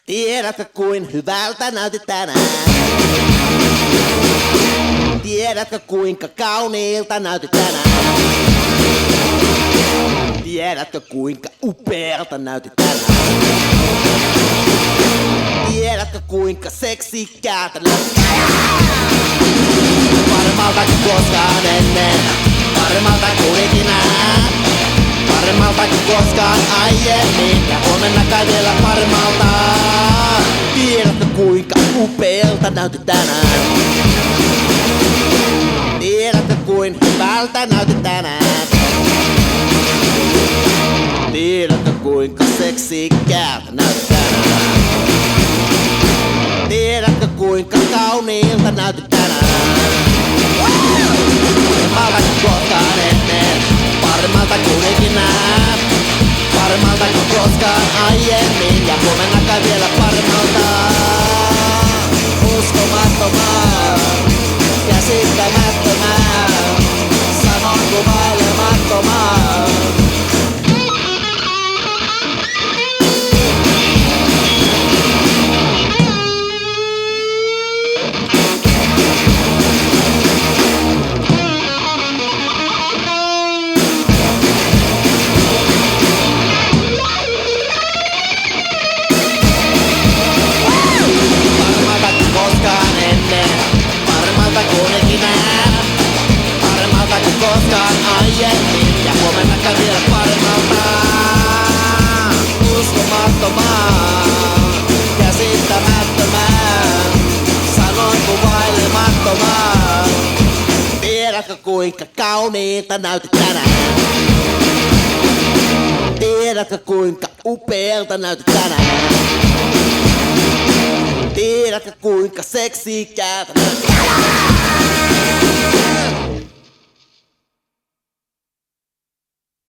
Tiedätkö kuin hyvältä näytit tänään? Tiedätkö kuinka kauniilta näytit tänään? Tiedätkö kuinka upealta näytit tänään? Tiedätkö kuinka seksikkäältä näytit tänään? Paremmalta kuin koskaan ennen, paremmalta kuin ikinä. Paremmalta kuin koskaan aiemmin ja huomenna kai vielä paremmalta. Tiedätkö kuinka upealta näytit tänään? Tiedätkö kuin hyvältä näytit tänään? Tiedätkö kuinka seksikkäältä näytit tänään? Tiedätkö kuinka kauniilta näytit tänään? Paremmalta kuin koskaan ennen, paremmalta kuin ikinä. Paremmalta kuin koskaan aiemmin ja huomenna kai vielä paremmalta. Uskomattomaa, käsittämättömää, sanon kuvailemattomaa. Koskaan aiemmin ja huomenna kai vielä paremmalta. Uskomattomaa, käsittämättömää, sanoin kuvailemattomaa. Tiedätkö kuinka kauniilta näytit tänään? Tiedätkö kuinka upealta näytit tänään? Tiedätkö kuinka seksikkäältä näytit tänään?